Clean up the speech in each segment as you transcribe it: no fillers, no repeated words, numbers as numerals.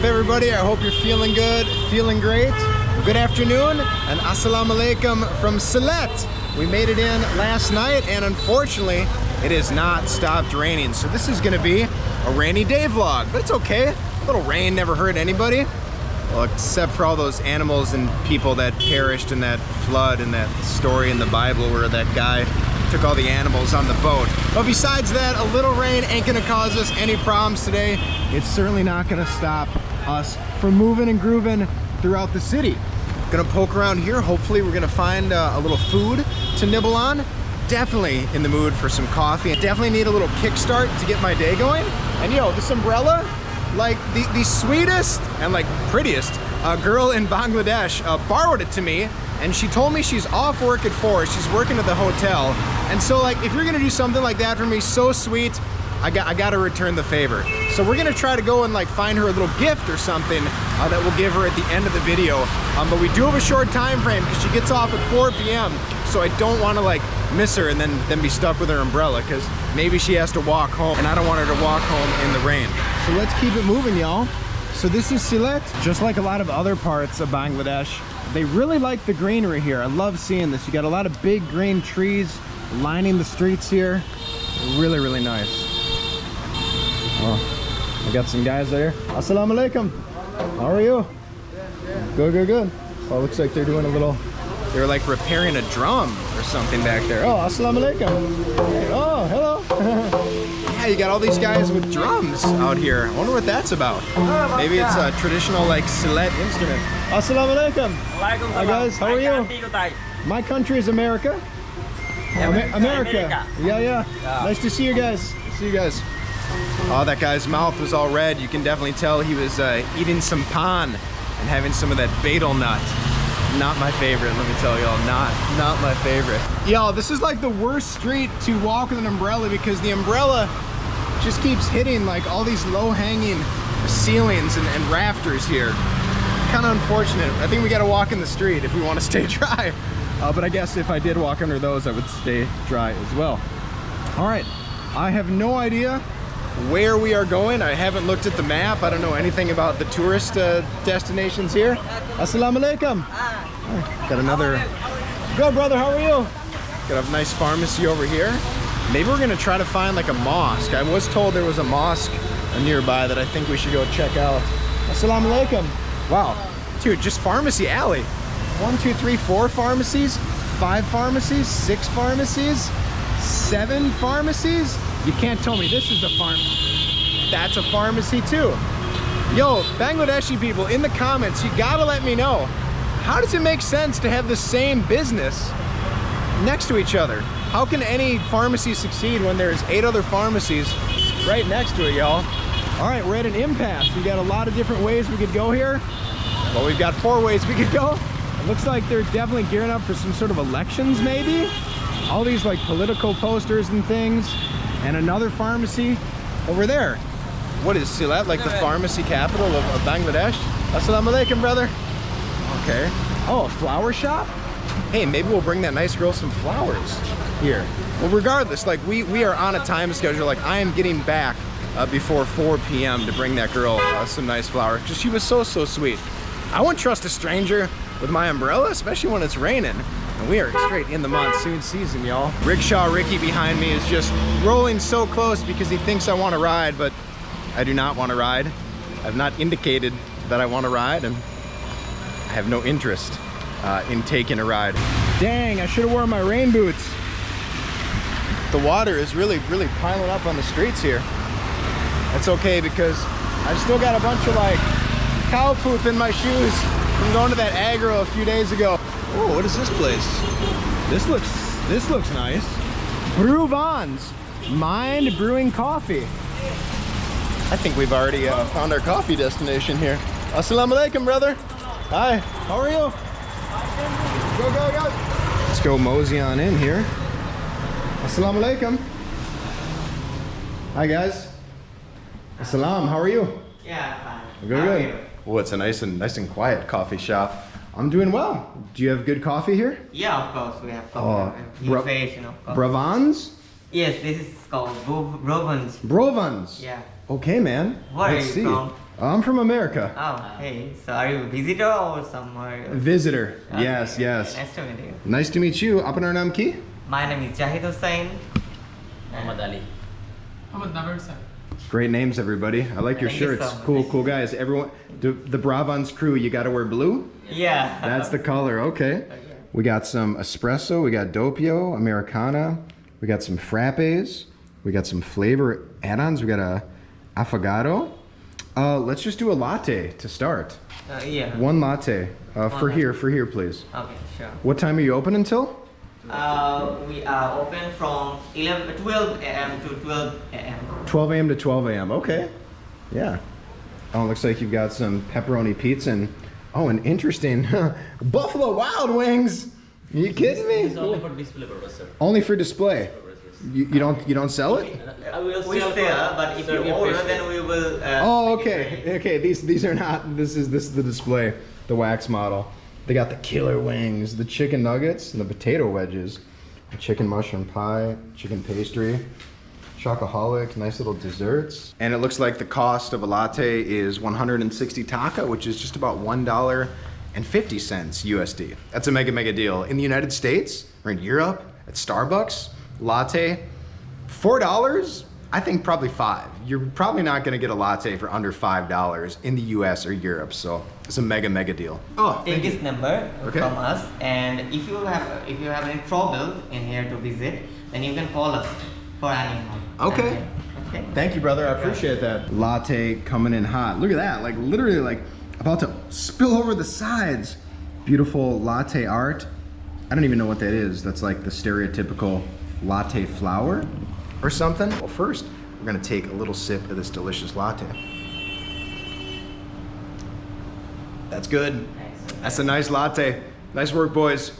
up, everybody? I hope you're feeling good, feeling great. Good afternoon, and assalamu alaikum from Sylhet. We made it in last night, and unfortunately, it has not stopped raining. So this is gonna be a rainy day vlog, but it's okay. A little rain never hurt anybody. Well, except for all those animals and people that perished in that flood and that story in the Bible where that guy took all the animals on the boat. But besides that, a little rain ain't gonna cause us any problems today. It's certainly not gonna stop us from moving and grooving throughout the city. Gonna poke around here. Hopefully we're gonna find a little food to nibble on. Definitely in the mood for some coffee. Definitely need a little kickstart to get my day going. And yo, this umbrella, like the sweetest and like prettiest girl in Bangladesh borrowed it to me, and she told me she's off work at 4. She's working at the hotel, and so like if you're gonna do something like that for me, so sweet, I gotta return the favor. So we're gonna try to go and like find her a little gift or something that we'll give her at the end of the video. But we do have a short time frame because she gets off at 4 p.m. So I don't want to like miss her and then be stuck with her umbrella, because maybe she has to walk home, and I don't want her to walk home in the rain. So let's keep it moving, y'all. So this is Sylhet. Just like a lot of other parts of Bangladesh, they really like the greenery here. I love seeing this. You got a lot of big green trees lining the streets here. Really, really nice. Oh, I got some guys there. Assalamu alaikum. How are you? Good, good, good. Oh, looks like they're doing a little, they're like repairing a drum or something back there. Oh, assalamu alaikum. Oh, hello. Yeah, you got all these guys with drums out here. I wonder what that's about. Maybe it's a traditional like Sylhet instrument. Assalamu alaikum. Hi guys, how are you? My country is America. America. Yeah. Nice to see you guys. See you guys. Oh, that guy's mouth was all red. You can definitely tell he was eating some pan and having some of that betel nut. Not my favorite, let me tell y'all. Not my favorite. Y'all, this is like the worst street to walk with an umbrella, because the umbrella just keeps hitting like all these low-hanging ceilings and rafters here. Kind of unfortunate. I think we gotta walk in the street if we want to stay dry. But I guess if I did walk under those, I would stay dry as well. All right, I have no idea where we are going. I haven't looked at the map. I don't know anything about the tourist destinations here. Assalamu alaikum. Got another. Good, brother, how are you? Got a nice pharmacy over here. Maybe we're gonna try to find like a mosque. I was told there was a mosque nearby that I think we should go check out. Assalamu alaikum. Wow, dude, just pharmacy alley. 1, 2, 3, 4 pharmacies, 5 pharmacies, 6 pharmacies, 7 pharmacies. You can't tell me this is a pharmacy. That's a pharmacy too. Yo, Bangladeshi people, in the comments, you gotta let me know, how does it make sense to have the same business next to each other? How can any pharmacy succeed when there's 8 other pharmacies right next to it, y'all? All right, we're at an impasse. We got a lot of different ways we could go here. Well, we've got 4 ways we could go. It looks like they're definitely gearing up for some sort of elections, maybe. All these like political posters and things. And another pharmacy over there. What is Sylhet, like the pharmacy capital of Bangladesh? Assalamu alaikum, brother. Okay. Oh, a flower shop? Hey, maybe we'll bring that nice girl some flowers here. Well, regardless, like we are on a time schedule. Like I am getting back before 4 p.m. to bring that girl some nice flowers, because she was so sweet. I won't trust a stranger with my umbrella, especially when it's raining. And we are straight in the monsoon season, y'all. Rickshaw Ricky behind me is just rolling so close because he thinks I want to ride, but I do not want to ride. I've not indicated that I want to ride, and I have no interest in taking a ride. Dang, I should have worn my rain boots. The water is really piling up on the streets here. That's okay, because I've still got a bunch of like cow poop in my shoes from going to that agro a few days ago. Oh, what is this place? This looks nice. Brewvans, Mind Brewing Coffee. I think we've already found our coffee destination here. Assalamu alaikum, brother. Hi, how are you? Go. Let's go mosey on in here. Assalamu alaikum. Hi guys. Assalam, how are you? Yeah, fine. Good. Oh, it's a nice and quiet coffee shop. I'm doing well. Do you have good coffee here? Yeah, of course we have coffee. Brevans? Yes, this is called Brovans. Brovans. Yeah. Okay, man. Where Let's are you see. from? I'm from America. Oh, hey. So are you a visitor or somewhere? Visitor. Okay. Yes, yes. Nice to meet you. Nice to meet you. Apnar naam ki? My name is Jahid Hussain. Muhammad Ali. Great names, everybody. I like your Thank you shirts. so much. Cool guys. Everyone, the Bravans crew, you got to wear blue? Yeah. That's the color. Okay. We got some espresso. We got doppio, Americana. We got some frappes. We got some flavor add-ons. We got a affogato. Let's just do a latte to start. Yeah. One latte. For here, please. Okay, sure. What time are you open until? We are open from 12 a.m. to 12 a.m. 12 a.m. to 12 a.m. Okay. Yeah. Oh, it looks like you've got some pepperoni pizza and an interesting Buffalo Wild Wings. Are you kidding It's me? only for display purpose, sir. Only for display. You don't sell it? I will We sell sell, but if you serving order, fish. then we will. Oh, make it okay. ready. Okay, these are not. This is the display, the wax model. They got the killer wings, the chicken nuggets, and the potato wedges, the chicken mushroom pie, chicken pastry, chocoholic, nice little desserts. And it looks like the cost of a latte is 160 taka, which is just about $1.50 USD. That's a mega deal. In the United States or in Europe, at Starbucks, latte, $4. I think probably $5. You're probably not gonna get a latte for under $5 in the US or Europe, so it's a mega deal. Oh, Take this number Okay. from us, and if you have any trouble in here to visit, then you can call us for any help. Okay. Okay. Thank you, brother. I appreciate that. Latte coming in hot. Look at that, like literally like about to spill over the sides. Beautiful latte art. I don't even know what that is. That's like the stereotypical latte flower or something. Well, first, we're gonna take a little sip of this delicious latte. That's good. Nice. That's a nice latte. Nice work, boys.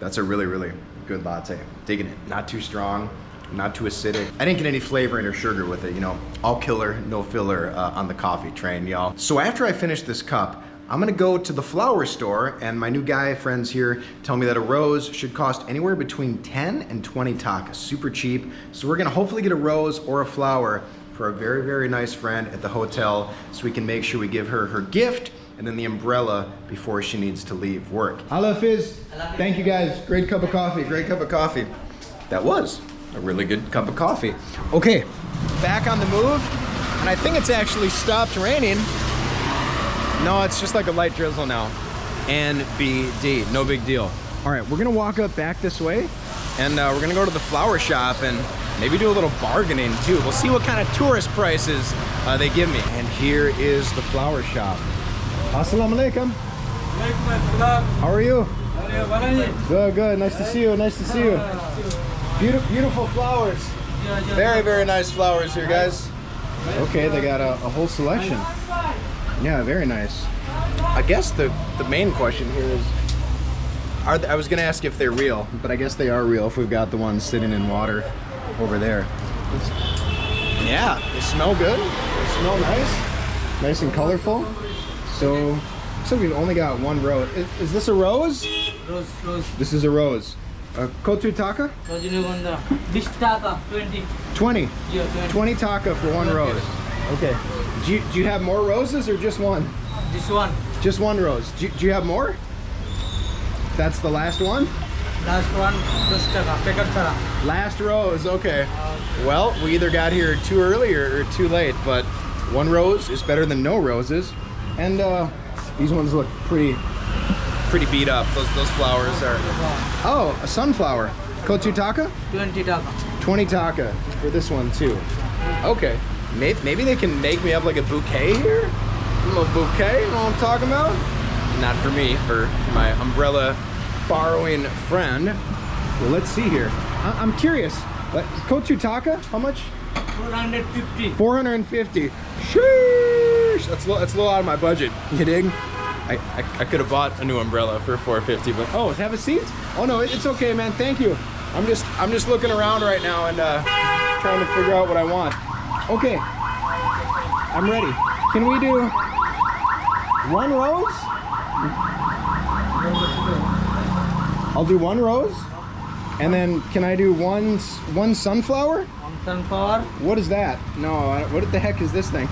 That's a really good latte. Digging it. Not too strong, not too acidic. I didn't get any flavoring or sugar with it, you know. All killer, no filler on the coffee train, y'all. So after I finish this cup, I'm gonna go to the flower store, and my new guy friends here tell me that a rose should cost anywhere between 10 and 20 taka, super cheap. So we're gonna hopefully get a rose or a flower for a very nice friend at the hotel, so we can make sure we give her her gift and then the umbrella before she needs to leave work. Allah Fizz, thank you guys. Great cup of coffee, great cup of coffee. That was a really good cup of coffee. Okay, back on the move, and I think it's actually stopped raining. No, it's just like a light drizzle now. NBD, no big deal. All right, we're gonna walk up back this way, and we're gonna go to the flower shop and maybe do a little bargaining too. We'll see what kind of tourist prices they give me. And here is the flower shop. Assalamu alaikum. How are you? Good. Nice to see you. Nice to see you. Beautiful flowers. Very nice flowers here, guys. Okay, they got a whole selection. Yeah, very nice. I guess the main question here is, I was gonna ask if they're real, but I guess they are real if we've got the ones sitting in water over there. Yeah, they smell good. They smell nice and colorful. So we've only got one rose. Is this a rose? Rose. This is a rose. Kotu taka? Rajinigonda. This taka, 20. 20. Yeah, 20. 20 taka for one rose. Okay. Do you have more roses or just one? This one. Just one rose. Do you have more? That's the last one? Last one, 10 taka. Second sara. Last rose, okay. Well, we either got here too early or too late, but one rose is better than no roses. And these ones look pretty beat up. Those flowers are... Oh, a sunflower. Kotu taka? 20 taka. 20 taka for this one too. Okay. Maybe they can make me up like a bouquet here? A little bouquet, you know what I'm talking about? Not for me, for my umbrella borrowing friend. Well, let's see here. I'm curious. Kotu taka, how much? 450. 450. Sheesh! That's a little out of my budget. You dig? I could have bought a new umbrella for 450, but oh, have a seat? Oh no, it's okay, man. Thank you. I'm just looking around right now and trying to figure out what I want. Okay, I'm ready. Can we do one rose? I'll do one rose, and then can I do one sunflower? One sunflower. What is that? No, what the heck is this thing?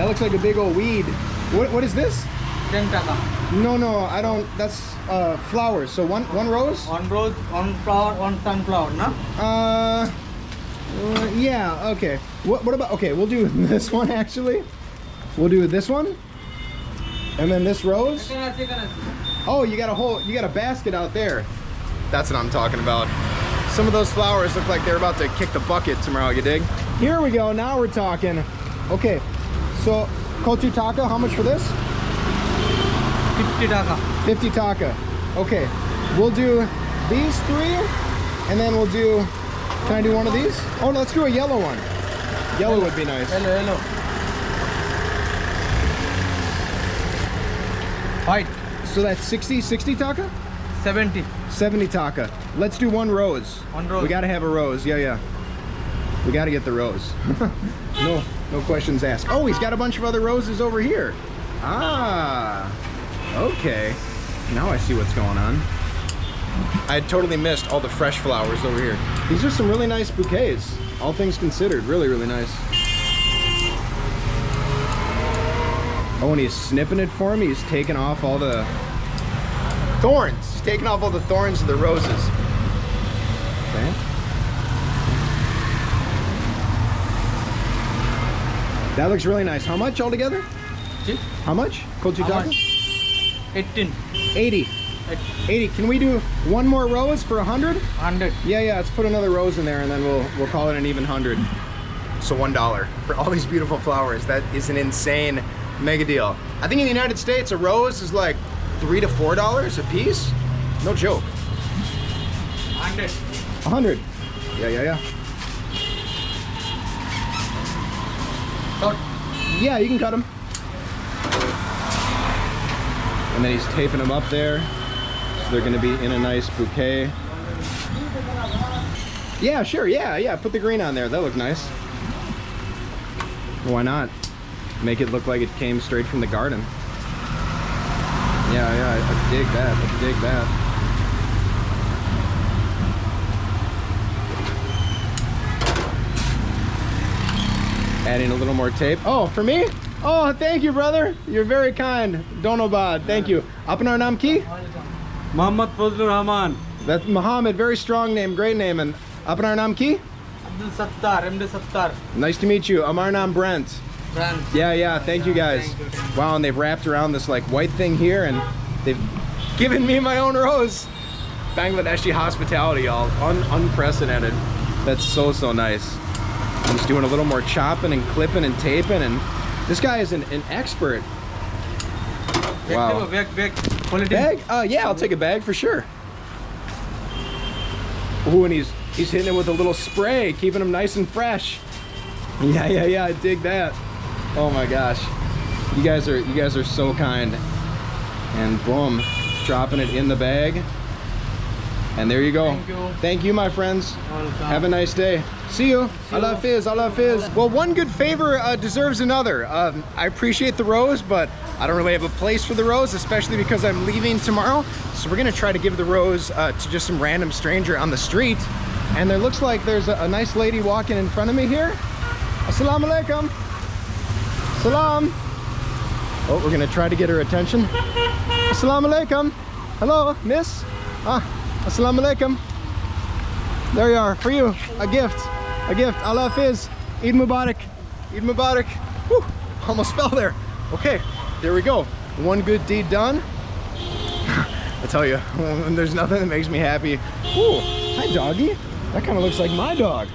That looks like a big old weed. What is this? 10 taka. No, I don't. That's flowers. So one rose? One rose, one flower, one sunflower, no? Yeah. Okay. What about? Okay, we'll do this one actually. We'll do this one, and then this rose. Oh, you got a basket out there. That's what I'm talking about. Some of those flowers look like they're about to kick the bucket tomorrow. You dig? Here we go. Now we're talking. Okay. So, kotu taka. How much for this? 50 taka. 50 taka. Okay, we'll do these 3, and then we'll do, can I do one of these? Oh, no, let's do a yellow one. Yellow would be nice. Hello. White. So that's 60 taka? 70. 70 taka. Let's do one rose. One rose. We gotta have a rose, yeah. We gotta get the rose. No questions asked. Oh, he's got a bunch of other roses over here. Ah, okay. Now I see what's going on. I had totally missed all the fresh flowers over here. These are some really nice bouquets, all things considered. Really, really nice. Oh, and he's snipping it for me. He's taking off all the thorns. He's taking off all the thorns of the roses. Okay. That looks really nice. How much altogether? How much? Kotu taka? 18. 80. 80. Can we do one more rose for 100? 100. Yeah. Let's put another rose in there, and then we'll call it an even 100. So $1 for all these beautiful flowers. That is an insane mega deal. I think in the United States, a rose is like $3 to $4 a piece. No joke. 100. 100. Yeah. Cut. Yeah, you can cut them. And then he's taping them up there. So they're gonna be in a nice bouquet. Yeah, sure, yeah. Put the green on there, that looked nice. Why not? Make it look like it came straight from the garden. Yeah, I dig that. Adding a little more tape. Oh, for me? Oh, thank you, brother. You're very kind. Donobad, thank you. Apnar naam ki? Muhammad Fazlur Rahman. That's Muhammad, very strong name, great name. And apnar naam ki? Abdul Sattar, MD Sattar. Nice to meet you. Amar naam Brent. Brent. Yeah, thank you guys. Thank you. Wow, and they've wrapped around this like white thing here, and they've given me my own rose. Bangladeshi hospitality, y'all. Unprecedented. That's so nice. I'm just doing a little more chopping and clipping and taping, and this guy is an expert. Wow. Bag. Quality. Bag? Yeah, I'll take a bag for sure. Ooh, and he's hitting it with a little spray, keeping them nice and fresh. Yeah, I dig that. Oh my gosh. You guys are so kind. And boom, dropping it in the bag. And there you go. Thank you. Thank you, my friends. Welcome. Have a nice day. See you. Allah Hafiz. Well, one good favor deserves another. I appreciate the rose, but I don't really have a place for the rose, especially because I'm leaving tomorrow. So we're gonna try to give the rose to just some random stranger on the street. And there looks like there's a nice lady walking in front of me here. Assalamu alaikum. Salam. Oh, we're gonna try to get her attention. Assalamu alaikum. Hello, miss. Assalamu alaikum. There you are, for you, a gift. Allah Hafiz. Eid Mubarak. Eid Mubarak. Whew, almost fell there. Okay, there we go. One good deed done. I tell you, there's nothing that makes me happy. Ooh, hi doggy. That kind of looks like my dog.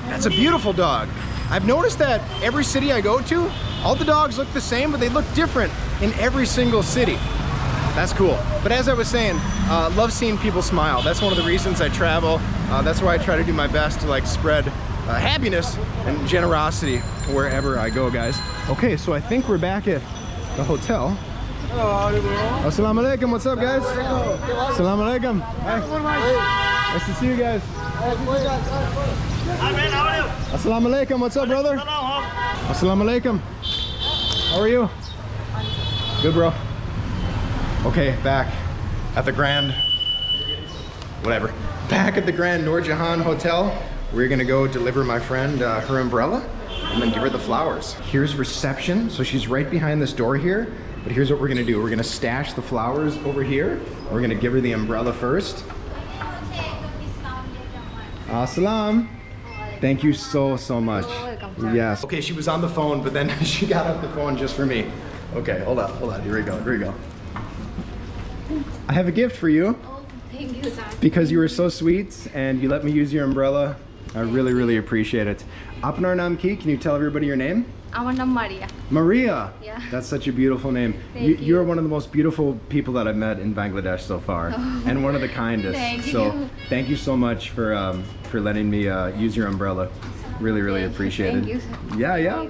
That's a beautiful dog. I've noticed that every city I go to, all the dogs look the same, but they look different in every single city. That's cool. But as I was saying, love seeing people smile. That's one of the reasons I travel. That's why I try to do my best to like spread happiness and generosity wherever I go, guys. Okay, so I think we're back at the hotel. Assalamu alaikum. What's up, guys? Assalamu alaikum. Hi. Nice to see you guys. Assalamu alaikum. What's up, brother? Assalamu alaikum. How are you? Good, bro. Okay, back at the Grand, back at the Grand Noor Jahan Hotel. We're gonna go deliver my friend her umbrella. and then give her the flowers. Here's reception. So she's right behind this door here. But here's what we're gonna do. We're gonna stash the flowers over here. We're gonna give her the umbrella first. Assalam. Thank you so much. You're welcome, sir. Yes. Okay, she was on the phone, but then she got off the phone just for me. Okay, hold on. Here we go. I have a gift for you Oh, thank you, sir. because you were so sweet and you let me use your umbrella. I really appreciate it. Apnar naam ki? Can you tell everybody your name? আমার নাম মারিয়া। Maria. Yeah. That's such a beautiful name. Thank you. You're one of the most beautiful people that I've met in Bangladesh so far, and one of the kindest. Thank so you. thank you so much for letting me use your umbrella. Really Thank you. appreciate Thank it. you, sir. Yeah.